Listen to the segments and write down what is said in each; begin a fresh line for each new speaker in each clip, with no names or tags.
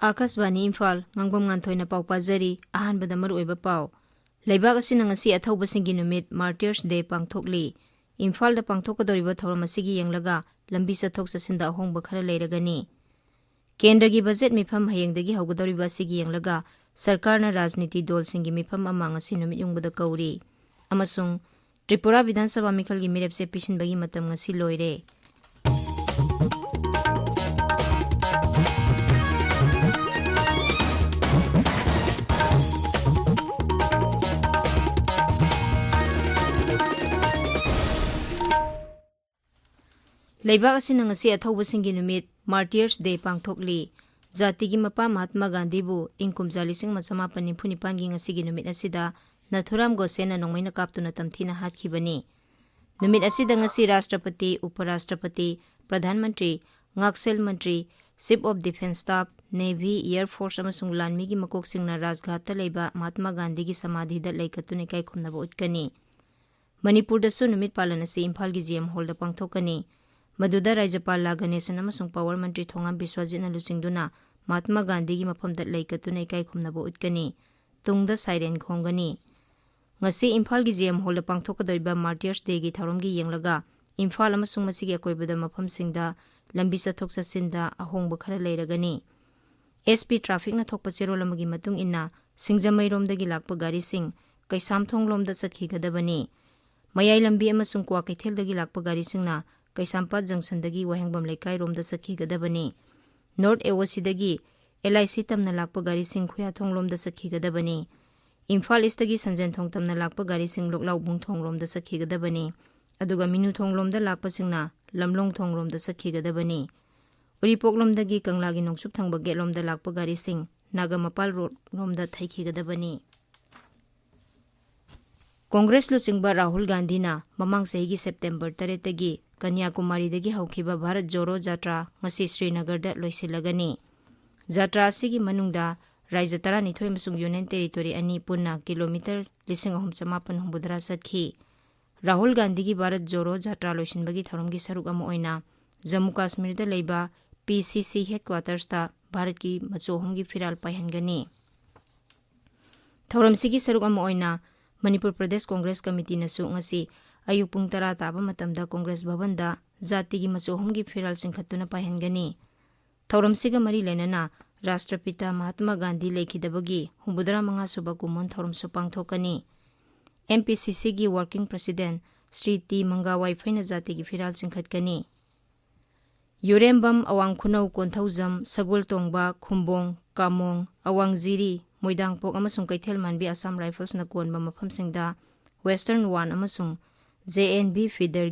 Akasbani Imphal Ngangbam Nganthoi na pau pazari ahanbada maruoiba pau leibak asina ngasi athauba singi numit Martyrs Day pangthokli Imphal da pangthokadoriba thoram asigi yenglaga lambi sathok sasinda ahongba khara leiragani Kendra gi budget mifam hayengdagi haugadoriba asigi yenglaga sarkarna rajniti dol singi mifam ama ngasi numit yungbada kauri amasung Tripura Vidhan Sabha Mikhal gi mirepse pishinbagi matam ngasi loire Leibak asina ngasi athauba singi numit Martyrs Day pangthokli Zatigi mapa Mahatma Gandhi bu ingkumja 1995 gi ngasi gi numit asida Nathuram Gosena nongmaina kaptuna tamthina hathkhibani numit asida ngasi Rashtrapati Uparashtrapati Pradhan Mantri Ngaksel Mantri Chief of Defence Staff Navy Air Force amasung lanmi gi makok singna Rajghat ta leiba Mahatma Gandhi gi samadhi da laikatune kai khumnaba utkani Manipur da su numit palana si Imphal gi GM Hall da pangthokani Maduda Rajapal Ganesan amasung Power Mantri Thongam Biswajit na lusingduna Mahatma Gandhi gi mafamda laikatuna kai khumnaba utkani tungda siren khongani ngasi Imphal gi GM Hall pangthokadoriba Martyrs Day gi tharom gi yenglaga Imphal amasung masigi akoibada mafam singda lambi sathok sasinda ahongba khara leiragani SP traffic na thokpa chero lamagi matung inna singjamai romdagi lakpa gari sing kaisamthong lomda chatkigadabani mayai lambi amasung kwa kaitheldagi lakpa gari singna Kaisampat Junction dagi Wahengbam Laikai Romda Satkigadabani North Ewosidagi LIC tamna lakpa gari sing Khuyathong Lomda Satkigadabani Imphal East dagi Sanjan Thong tamna lakpa gari sing Loklaw Bungthong Lomda Satkigadabani aduga Minu Thong Lomda lakpa singna Lamlong Thong Lomda Satkigadabani Uripok Lomdagi Kanglagi Nongsup Thangba Gate Lomda lakpa gari sing Nagamapal Road Lomda Thaikigadabani Congress Lusingba Rahul Gandhi na mamang sahigi September 3 tagi Kanyakumari dagi haukiba Bharat Joro Jatra ngasi Srinagar da loisilagani. Jatra asigi manungda Raija 12 masung Union Territory ani punna kilometer 1950 satkhi. Rahul Gandhi gi Bharat Joro Jatra loisinbagi tharumgi saruk ama oina Jammu Kashmir da leiba PCC headquarters ta Bharat ki machohomgi firal paihangani. Tharamsigi saruk ama oina Manipur Pradesh Congress Committee nasu ngasi ayuk pung tara taba matamda Congress Bhavan da Jati gi machohomgi firal singkhatuna paihangani. Tauramsiga mari lenana Rashtrapita Mahatma Gandhi lekhidabagi humbudra manga suba kumon tauramsu pangthokani. MPCC gi Working President Sri T Mangawai Phaina Jati gi firal singkhatkani. Yurembam awang khunau konthaujam Sagol Tongba Khumbong Kamong awang Jiri Moidangpok amasung Kaithel Manbi Assam Rifles na konba mafamsingda Western 1 amasung JNB feeder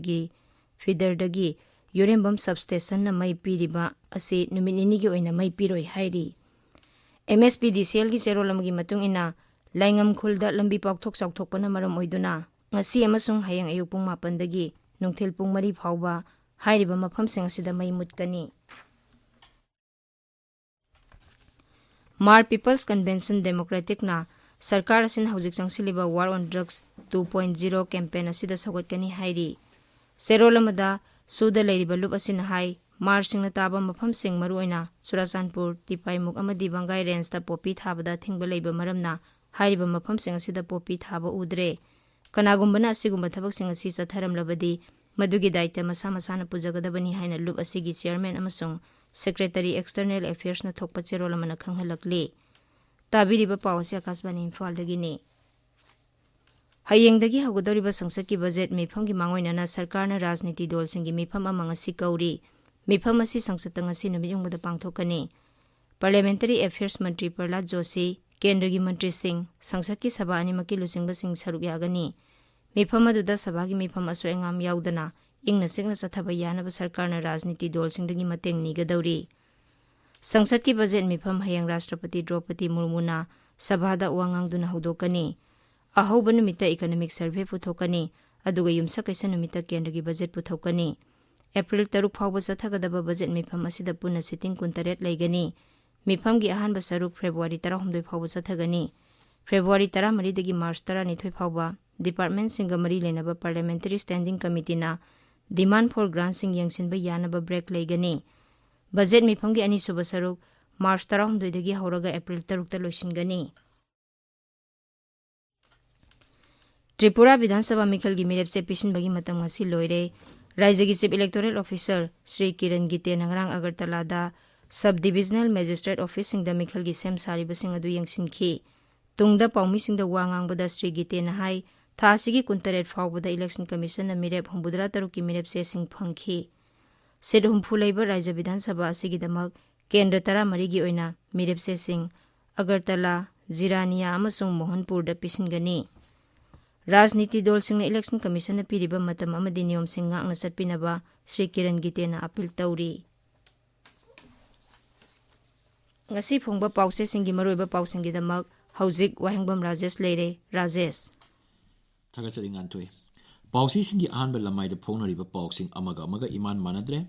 dagi Yurembam substation na may piriba asi numinini gi oina may piroi hairi MSPDCL gi zero lamagi matung ina laingam khulda lambi pakthok sakthokpa na maram oiduna ngasi amasung hayang ayuk pung 8 dagi nungthil pung 4 phawba hairiba mafamsing asida may mutkani Mar People's Convention Democratic na Sarkar asin haujik changsiliba War on Drugs 2.0 campaign asida sagotkani hairi Serolamada suda leiriba lup asin hai Mar singna taba mafam sing maruoina Surachanpur Tipaimuk amadi Bangai Range ta popi thabada thingba leiba maramna hairiba mafam sing asida popi thaba udre kanagumbana asigumba thabak sing asi chatharam labadi madugi daita masa masana pujagadabani haina lup asigi chairman amasung Secretary External Affairs na thokpa cherolamana khanghalakli tabiriba pawasi Akasbani Imphal dagini hayengdagi hagodoriba sangsat ki budget mifam gi mangoinana sarkarna rajniti dol singi mifam amanga si kauri mifam asi sangsatang asi numiyungda pangthokani Parliamentary Affairs Mantri Prahlad Joshi Kendra gi Mantri Singh sangsat ki sabha ani maki lusingba sing saruk yagani mifam aduda sabha gi mifam asoengam yaudana ingna singna sathaba yanaba sarkarna rajniti dol singdagi mateng nigadauri Sangsat ki budget mifam hayang Rashtrapati Draupadi Murmuna sabhada wangangduna hodokani ahauba numita economic survey puthokani aduga yumsa kaisa numita kendra gi budget puthokani April 3 phawba sathagadaba budget mifam asida punna sitting 38 leigani mifam gi ahanba saruk February 18 phawba sathagani February 13 dagi March 12 phawba department singa mari lenaba Parliamentary Standing Committee na demand for grants sing yangsinba yanaba break leigani Budget mifam gi ani suba saruk March 16 hauраga April 3 loisingani. Tripura Vidhan Sabha Mikhal gi mirepse pishin bagi matam ngasi loire. Rajya gi Chief Electoral Officer Sri Kiran Gite nangrang Agartala da Sub-Divisional Magistrate Office singda Mikhal gi sem sari basing adu yangsinki. Tungda paumi singda wangang bada Sri Gite na hai tha sigi kuntaret fawbada Election Commission na mirep humbudra taruki mirepse sing phangki. Sid humpu leiba Rajya Vidhan Sabha sigi damak Kendra Tara Marigi oina mirepse sing Agartala, Zirania amasung Mohanpur da pishin gani. Rajniti dol singna Election Commission na piriba matam amadi niyom sing ngakna satpinaba Sri Kiran Gite na apil tauri. Ngasi phongba pause singi maroiba pausingi damak hauzik Wahengbam Rajesh leire. Rajesh.
Thagasari Nganthoi. Pausi singi ahanba lamai da phongnariba pausing amaga iman manadre.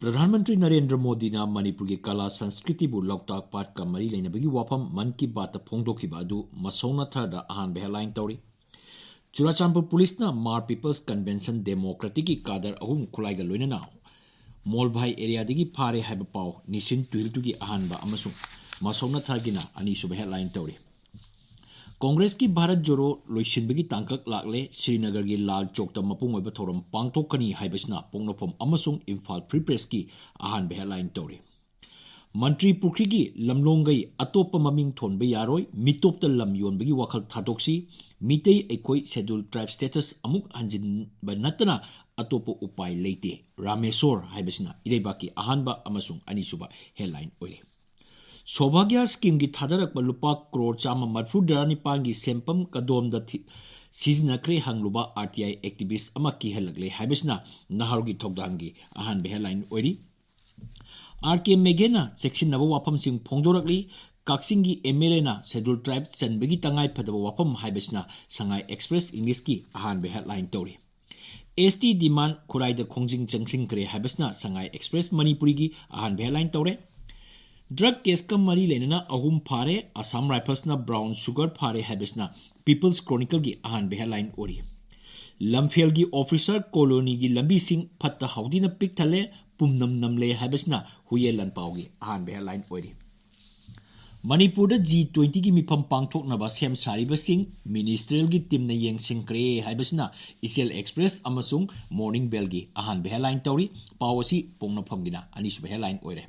Pradhan Mantri Narendra Modi na Manipur ki kala Sanskriti bu Loktak Pat ka mari leinabagi wafam man ki baat phongdokhiba adu masona tharda ahanba headline tauri. Churachandpur Police na Mar People's Convention Democratic ki kadar ahum khulai ga loina now. Molbhai area digi phare haiba pau nisin tuiltu gi ahanba amasung masona thargina ani suba headline tauri. Congress ki Bharat Joro loisinbagi tangkak lakle Srinagar gi Lal Chowk ta mapung oiba thoram pangthokani haibasna pongnofam amasung Imphal Free Press ki ahanba headline tauri. Mantri Pukri gi lamlongai atopa maming thonba yaroi mitopta lam yonbagi wakhal thadoksi mitei ekoi scheduled tribe status amuk hanjin ba natana atopa upai leite Ramesor haibasna irebaki ahanba amasung anisuba headline oire. Sobhagya scheme gi thadarak lupa crore chama marfu darani pangi sempam kadom da sizna kre hangluba RTI activist ama ki helagle haibasna naharugi thokdangi ahanba headline oiri. RK Megena section naba wapam sing phongdorakli Kaksingi MLA na scheduled tribe senbagi tangai phadaba wapam haibasna Sangai Express English ki ahanba headline tori. ST demand kurai da khongjing changsing kre haibasna Sangai Express Manipuri gi ahanba headline tore. Drug case ka mari lenana ahum phare Assam Rifles na brown sugar phare haibasna People's Chronicle gi ahanba headline ori. Lamphel gi officer colony gi lambi sing phatta haudina pik thale pumnam namle haibasna huye lanpaugi ahanba headline oiri. Manipur da G20 gi mifam pangthok na ba sem sari ba sing ministerial gi team na yeng sing kre haibasna Isel Express amasung Morning Bell gi ahanba headline tauri pawasi pongnafam gina anisuba headline oire.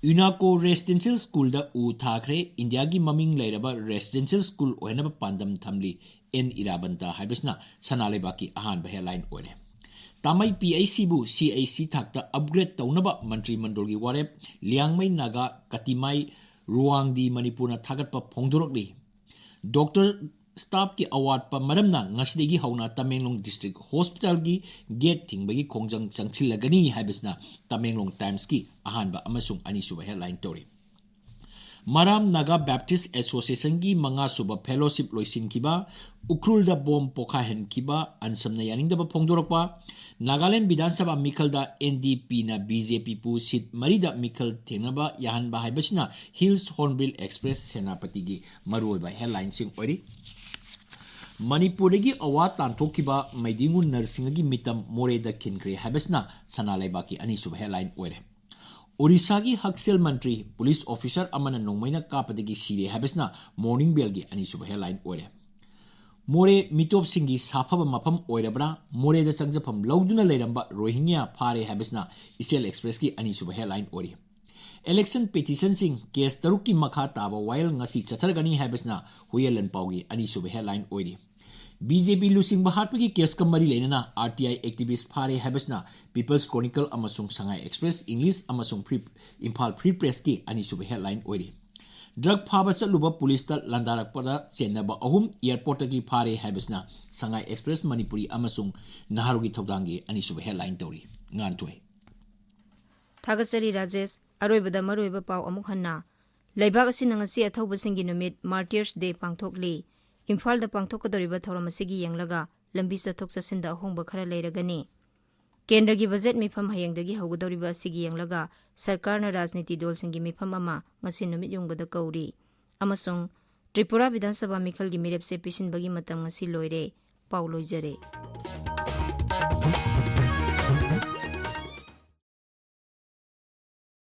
Unako Residential School da u thakre India gi maming leiraba Residential School ohenaba pandam thamli N irabanta haibasna sanaleba ki ahanba headline oire. Tamai PIC bu CAC thakta upgrade taunaba Mantri Mandolgi warep Liangmai Naga Katimai Ruangdi Manipurna thagatpa phongdorokli. Doctor staff ki award pa maramna ngasidegi hauna Tamenglong District Hospital gi gate thingbagi khongjang changchilagani haibasna Tamenglong Times ki ahanba amasung anisuba headline tori. Maram Naga Baptist Association gi manga suba fellowship loisin kiba ukrul da bom pokahen kiba ansamna yaning da phongdorokpa Nagaland Vidhan Sabha Mikhal da NDP na BJP pu sit marida Mikhal thenaba yahanba haibasna Hills Hornbill Express Senapati gi maruiba headline sing ori. Manipur gi awa tanthokiba maidingu nursing gi mitam more da khinkre haibasna sanalaiba ki anisuba headline ore. Orissa gi Haksel Mantri Police Officer amana nongmaina kapadagi sire habasna Morning Bell gi anisuba headline ore. More mitop singi safaba mapam oirabra more da sangjapam lauduna leiramba Rohingya phare habasna Isel Express gi anisuba headline ore. Election petition sing case taruki makha taba while ngasi chathargani habasna huyelan paugi anisuba headline ore. BJP Lusing Bahatpagi case kamari lenana RTI activist phare habasna People's Chronicle amasung Sangai Express English amasung Imphal Free Press ki anisuba headline oiri. Drug phaba luba police ta landarakpada chenaba ahum airport gi phare habasna Sangai Express Manipuri amasung Naharugi thokdangi anisuba headline tori. Nganthoi.
Thagasari Rajesh aroibada maroiba pau amuk hanna leibak asina ngasi athauba singi numit Martyrs Day pangthokli. Imphal da pangthokadoriba thoram asigi yenglaga lambi chathok chasinda ahongba khara leiragani. Kendra gi budget mifam hayengdagi haugadoriba asigi yenglaga sarkarna rajniti dol singi mifam ama ngasi numit yungbada kauri. Amasung Tripura Vidhan Sabha Mikhal gi mirepse pisinbagi matam ngasi loire. Pau loijare.